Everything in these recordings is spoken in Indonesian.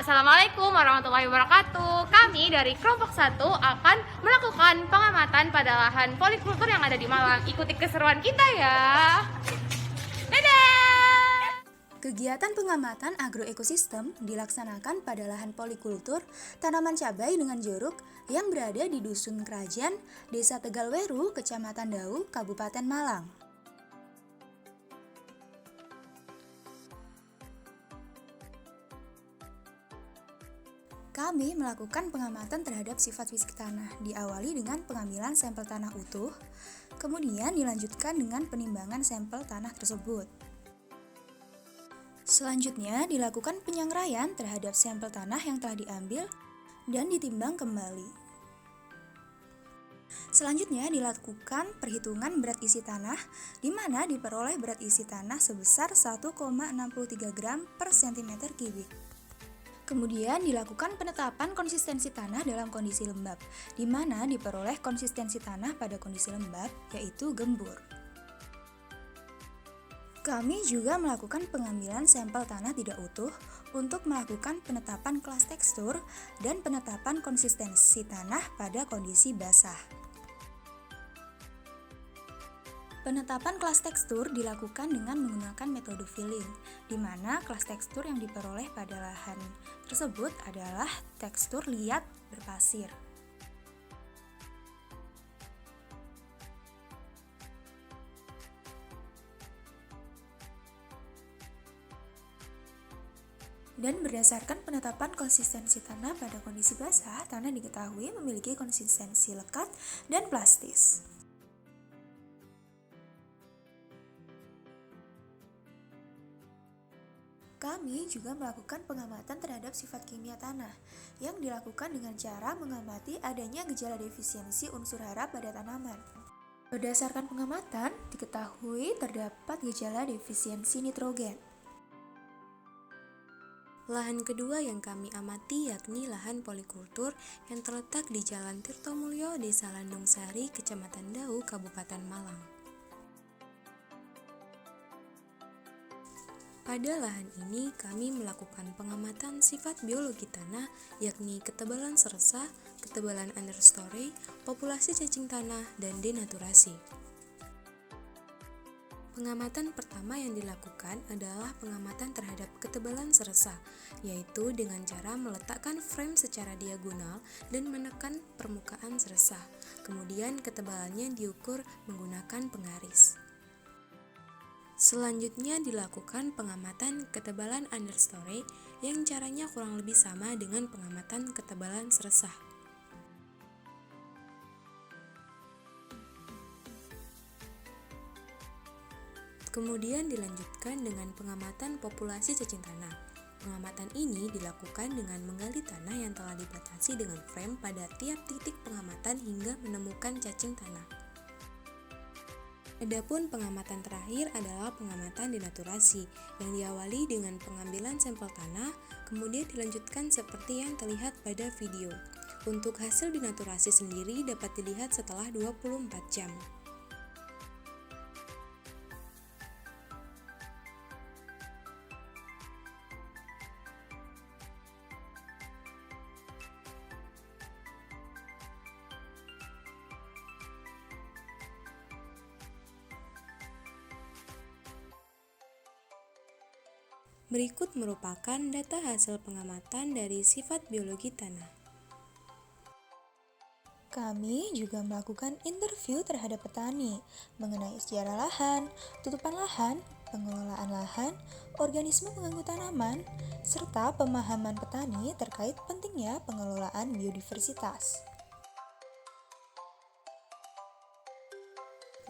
Assalamualaikum warahmatullahi wabarakatuh. Kami dari kelompok 1 akan melakukan pengamatan pada lahan polikultur yang ada di Malang. Ikuti keseruan kita ya. Dadah! Kegiatan pengamatan agroekosistem dilaksanakan pada lahan polikultur tanaman cabai dengan jeruk yang berada di Dusun Kerajaan, Desa Tegalweru, Kecamatan Dau, Kabupaten Malang. Kami melakukan pengamatan terhadap sifat fisik tanah, diawali dengan pengambilan sampel tanah utuh, kemudian dilanjutkan dengan penimbangan sampel tanah tersebut. Selanjutnya dilakukan penyangraian terhadap sampel tanah yang telah diambil dan ditimbang kembali. Selanjutnya dilakukan perhitungan berat isi tanah, di mana diperoleh berat isi tanah sebesar 1,63 gram per cm kubik. Kemudian dilakukan penetapan konsistensi tanah dalam kondisi lembab, di mana diperoleh konsistensi tanah pada kondisi lembab, yaitu gembur. Kami juga melakukan pengambilan sampel tanah tidak utuh untuk melakukan penetapan kelas tekstur dan penetapan konsistensi tanah pada kondisi basah. Penetapan kelas tekstur dilakukan dengan menggunakan metode filling, di mana kelas tekstur yang diperoleh pada lahan tersebut adalah tekstur liat berpasir. Dan berdasarkan penetapan konsistensi tanah pada kondisi basah, tanah diketahui memiliki konsistensi lekat dan plastis. Kami juga melakukan pengamatan terhadap sifat kimia tanah, yang dilakukan dengan cara mengamati adanya gejala defisiensi unsur hara pada tanaman. Berdasarkan pengamatan, diketahui terdapat gejala defisiensi nitrogen. Lahan kedua yang kami amati yakni lahan polikultur yang terletak di Jalan Tirtomulyo, Desa Landung Sari, Kecamatan Dau, Kabupaten Malang. Pada lahan ini kami melakukan pengamatan sifat biologi tanah yakni ketebalan seresa, ketebalan understory, populasi cacing tanah, dan denaturasi. Pengamatan pertama yang dilakukan adalah pengamatan terhadap ketebalan seresa, yaitu dengan cara meletakkan frame secara diagonal dan menekan permukaan seresa. Kemudian ketebalannya diukur menggunakan penggaris. Selanjutnya dilakukan pengamatan ketebalan understory yang caranya kurang lebih sama dengan pengamatan ketebalan seresa. Kemudian dilanjutkan dengan pengamatan populasi cacing tanah. Pengamatan ini dilakukan dengan menggali tanah yang telah dibatasi dengan frame pada tiap titik pengamatan hingga menemukan cacing tanah. Adapun pengamatan terakhir adalah pengamatan denaturasi yang diawali dengan pengambilan sampel tanah, kemudian dilanjutkan seperti yang terlihat pada video. Untuk hasil denaturasi sendiri dapat dilihat setelah 24 jam. Berikut merupakan data hasil pengamatan dari sifat biologi tanah. Kami juga melakukan interview terhadap petani mengenai sejarah lahan, tutupan lahan, pengelolaan lahan, organisme pengganggu tanaman, serta pemahaman petani terkait pentingnya pengelolaan biodiversitas.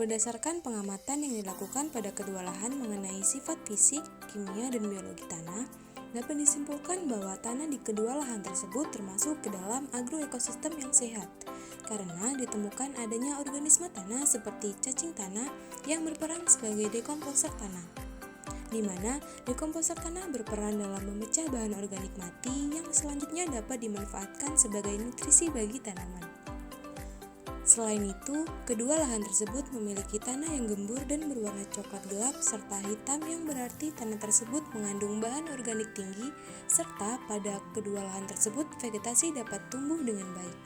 Berdasarkan pengamatan yang dilakukan pada kedua lahan mengenai sifat fisik, kimia, dan biologi tanah, dapat disimpulkan bahwa tanah di kedua lahan tersebut termasuk ke dalam agroekosistem yang sehat, karena ditemukan adanya organisme tanah seperti cacing tanah yang berperan sebagai dekomposer tanah, di mana dekomposer tanah berperan dalam memecah bahan organik mati yang selanjutnya dapat dimanfaatkan sebagai nutrisi bagi tanaman. Selain itu, kedua lahan tersebut memiliki tanah yang gembur dan berwarna coklat gelap serta hitam yang berarti tanah tersebut mengandung bahan organik tinggi serta pada kedua lahan tersebut vegetasi dapat tumbuh dengan baik.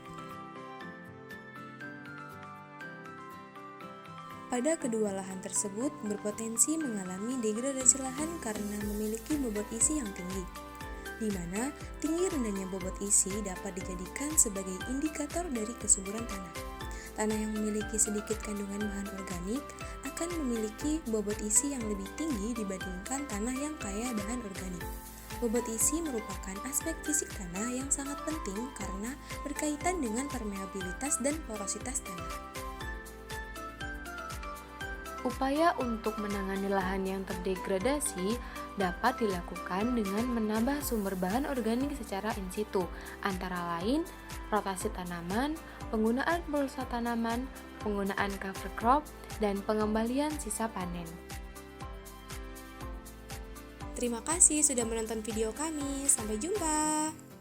Pada kedua lahan tersebut berpotensi mengalami degradasi lahan karena memiliki bobot isi yang tinggi, di mana tinggi rendahnya bobot isi dapat dijadikan sebagai indikator dari kesuburan tanah. Tanah yang memiliki sedikit kandungan bahan organik akan memiliki bobot isi yang lebih tinggi dibandingkan tanah yang kaya bahan organik. Bobot isi merupakan aspek fisik tanah yang sangat penting karena berkaitan dengan permeabilitas dan porositas tanah. Upaya untuk menangani lahan yang terdegradasi dapat dilakukan dengan menambah sumber bahan organik secara in situ, antara lain rotasi tanaman, penggunaan pulsa tanaman, penggunaan cover crop, dan pengembalian sisa panen. Terima kasih sudah menonton video kami. Sampai jumpa.